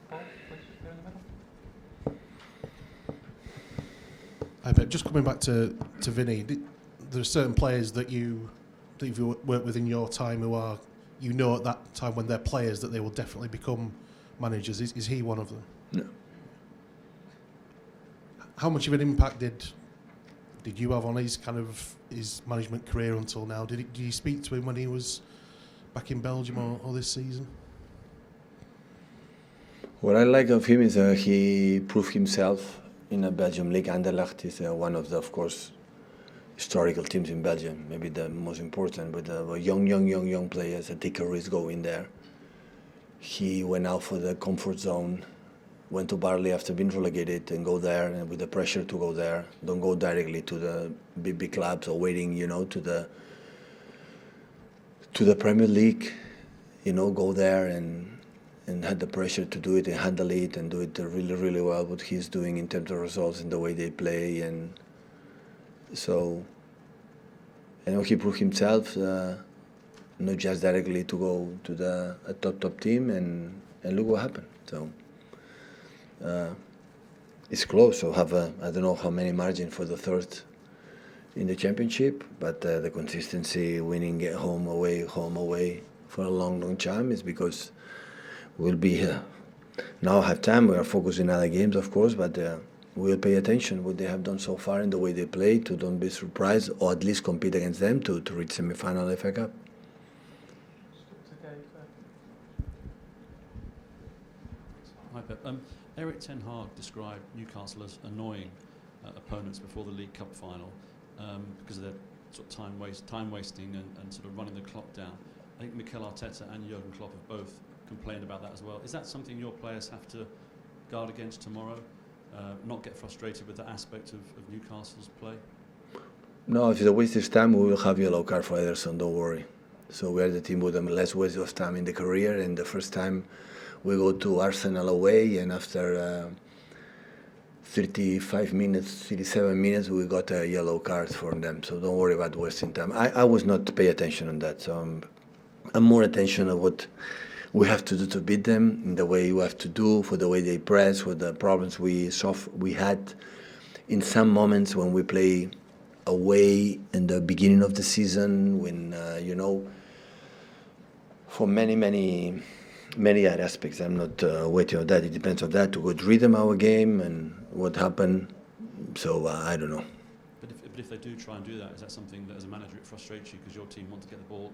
Paul, please, here in the middle. Hi, Pep. Just coming back to Vinny, there are certain players that you've worked with in your time who are, you know, at that time when they're players that they will definitely become managers. Is he one of them? No. How much of an impact did you have on his management career until now? Did you speak to him when he was back in Belgium or this season? What I like of him is he proved himself in a Belgium league. Anderlecht is one of the, of course, historical teams in Belgium, maybe the most important, but young players that take a risk going there. He went out for the comfort zone, went to Barley after being relegated and go there, and with the pressure to go there, don't go directly to the big clubs or waiting, to the Premier League, go there and had the pressure to do it and handle it and do it really well, what he's doing in terms of results and the way they play. And so, he proved himself, not just directly to go to a top team, and look what happened. So it's close. So have I don't know how many margin for the third in the championship, but the consistency, winning at home away for a long time is because we'll be here. Now have time. We are focusing on other games, of course, but we'll pay attention what they have done so far and the way they play to don't be surprised or at least compete against them to reach semi-final FA Cup. Hi Pep. Eric Ten Hag described Newcastle as annoying opponents before the League Cup final because of their sort of time wasting and sort of running the clock down. I think Mikel Arteta and Jurgen Klopp have both complained about that as well. Is that something your players have to guard against tomorrow? Not get frustrated with that aspect of Newcastle's play? No, if it's a waste of time, we will have yellow card for Ederson, don't worry. So we are the team with the less waste of time in the career, and the first time we go to Arsenal away, and after 35 minutes, 37 minutes, we got a yellow card for them. So don't worry about wasting time. I was not pay attention on that. So I'm more attention on what we have to do to beat them, in the way we have to do, for the way they press, for the problems we had in some moments when we play away in the beginning of the season, when for many other aspects. I'm not waiting on that. It depends on that, to good rhythm our game and what happened. So I don't know. But if they do try and do that, is that something that as a manager it frustrates you because your team want to get the ball?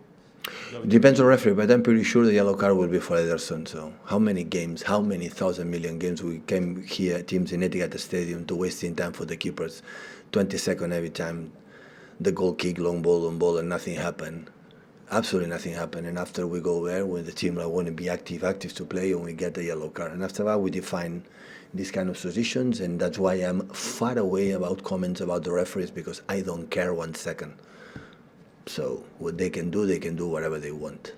It depends on referee, but I'm pretty sure the yellow card will be for Ederson. So how many games, how many thousand million games we came here, teams in Etihad Stadium, to wasting time for the keepers, 20 seconds every time, the goal kick, long ball, and nothing happened. Absolutely nothing happened. And after we go there, when the team want to be active to play, and we get the yellow card. And after that, we define these kind of positions, and that's why I'm far away about comments about the referees, because I don't care 1 second. So what they can do whatever they want.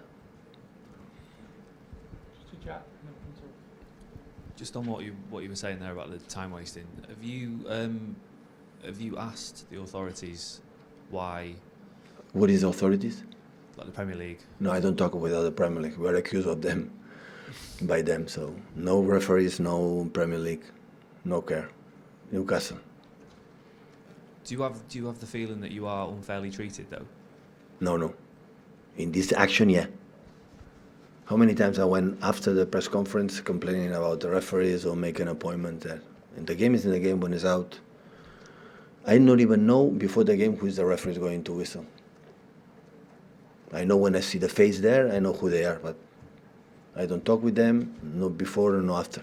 Just on what you were saying there about the time wasting, have you asked the authorities why? What is authorities? Like the Premier League? No, I don't talk with other Premier League. We are accused of them, by them. So no referees, no Premier League, no care. Newcastle. Do you have the feeling that you are unfairly treated though? No. In this action, yeah. How many times I went after the press conference complaining about the referees or make an appointment there? And the game is in the game when it's out. I don't even know before the game who is the referee is going to whistle. I know when I see the face there, I know who they are, but I don't talk with them, no before and no after.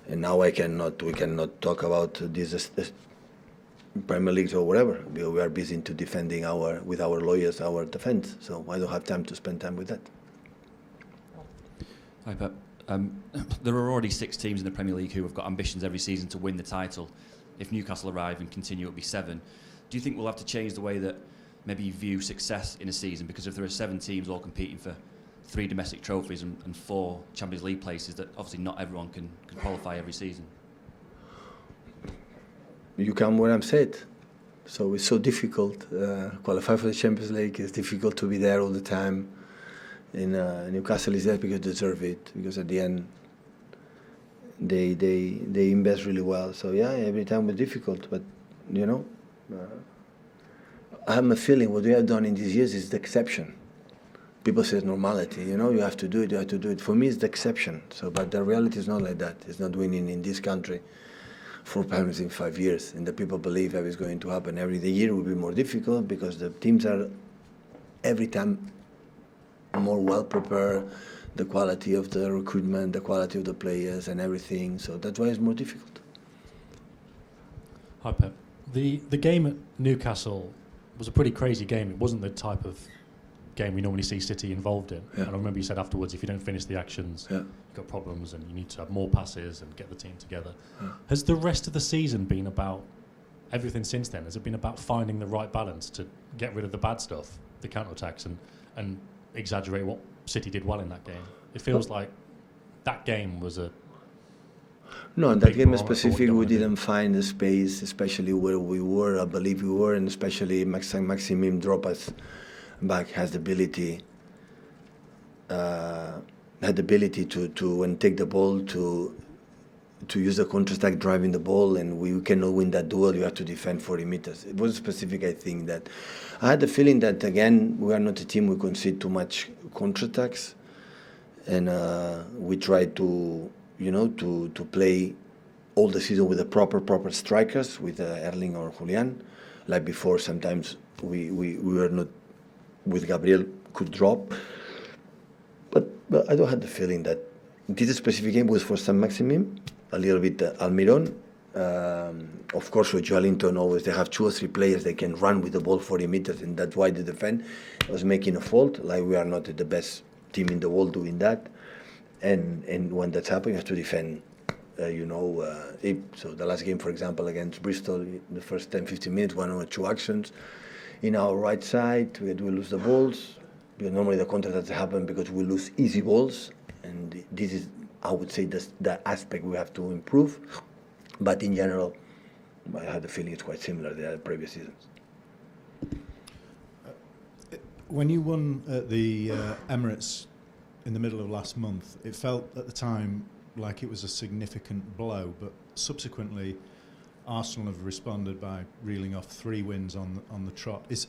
And now we cannot talk about this Premier League or whatever. We are busy into defending with our lawyers, our defense. So I don't have time to spend time with that. Hi Pep. There are already 6 teams in the Premier League who have got ambitions every season to win the title. If Newcastle arrive and continue, it'll be 7. Do you think we'll have to change the way that maybe you view success in a season? Because if there are 7 teams all competing for 3 domestic trophies and 4 Champions League places, that obviously not everyone can qualify every season. You come where I'm said. So it's so difficult. Qualify for the Champions League. It's difficult to be there all the time. In Newcastle is there because they deserve it. Because at the end, they invest really well. So yeah, every time was difficult, but you know, I have a feeling what we have done in these years is the exception. People say normality, you know, you have to do it, you have to do it. For me, it's the exception. So, but the reality is not like that. It's not winning in this country 4 times in 5 years, and the people believe that it's going to happen every year will be more difficult because the teams are every time more well prepared, the quality of the recruitment, the quality of the players and everything. So that's why it's more difficult. Hi Pep. The game at Newcastle was a pretty crazy game. It wasn't the type of game we normally see City involved in. Yeah. And I remember you said afterwards, if you don't finish the actions, Yeah. you've got problems and you need to have more passes and get the team together. Yeah. Has the rest of the season been about everything since then? Has it been about finding the right balance to get rid of the bad stuff, the counter-attacks, and exaggerate what City did well in that game? It feels like that game was a... No, in that big game barometer for what specifically, you we wanna do. didn't find the space, especially where we were. I believe we were, and especially Saint-Maximin drop us back has the ability, to when take the ball to use the counter-attack driving the ball, and we cannot win that duel. You have to defend 40 meters. It was specific, I think, that I had the feeling that again we are not a team we concede too much counter-attacks, and we try to to play all the season with the proper strikers, with Erling or Julian. Like before, sometimes we were not with Gabriel could drop, but I don't have the feeling that this specific game was for Saint-Maximin, a little bit Almiron. Of course, with Joelinton, always they have 2 or 3 players they can run with the ball 40 meters, and that's why the defense was making a fault. Like we are not the best team in the world doing that, and when that's happening, you have to defend. So the last game, for example, against Bristol, the first 10-15 minutes, 1 or 2 actions in our right side, we lose the balls. Because normally the counter-attacks happen because we lose easy balls, and this is, I would say, the aspect we have to improve. But in general, I had the feeling it's quite similar to the previous seasons. When you won at the Emirates in the middle of last month, it felt at the time like it was a significant blow, but subsequently Arsenal have responded by reeling off 3 wins on the trot. Is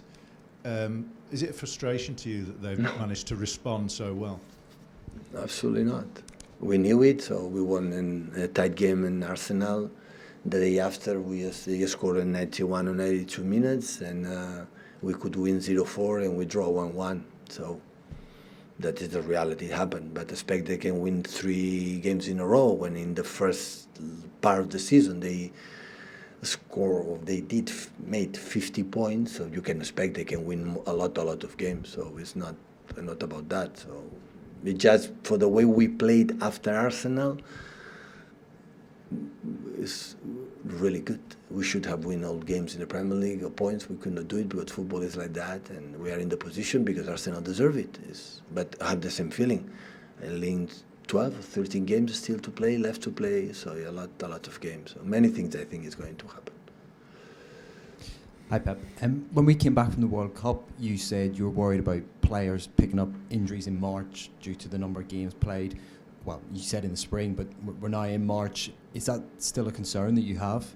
it a frustration to you that they've managed to respond so well? Absolutely not. We knew it, so we won in a tight game in Arsenal. The day after, they scored in 91 or 92 minutes, and we could win 0-4 and we draw 1-1. So that is the reality. It happened. But expect they can win 3 games in a row when in the first part of the season they made 50 points. So you can expect they can win a lot of games. So it's not about that. So it just for the way we played after Arsenal is really good. We should have won all games in the Premier League or points. We could not do it because football is like that, and we are in the position because Arsenal deserve it. But I have the same feeling. I linked 12 or 13 games still to play, left to play, so a lot of games. So many things I think is going to happen. Hi Pep. When we came back from the World Cup, you said you were worried about players picking up injuries in March due to the number of games played. Well, you said in the spring, but we're now in March. Is that still a concern that you have?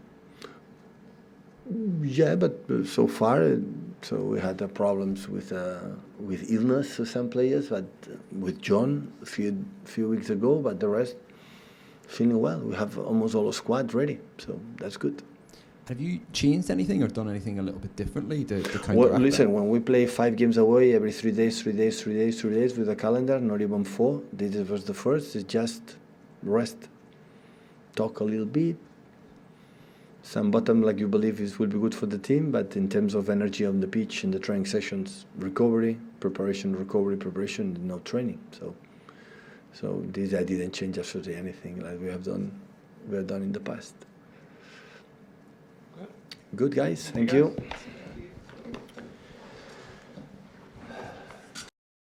Yeah, but so far, so we had problems with illness for some players, but with John a few weeks ago, but the rest feeling well. We have almost all the squad ready, so that's good. Have you changed anything or done anything a little bit differently to counteract Well, listen, that? when we play 5 games away every 3 days with a calendar, not even 4, this was the first, it's just rest. Talk a little bit. Some bottom, like you believe, will be good for the team, but in terms of energy on the pitch, in the training sessions, recovery, preparation, no training. So this I didn't change absolutely anything like we have done in the past. Good guys, thank you.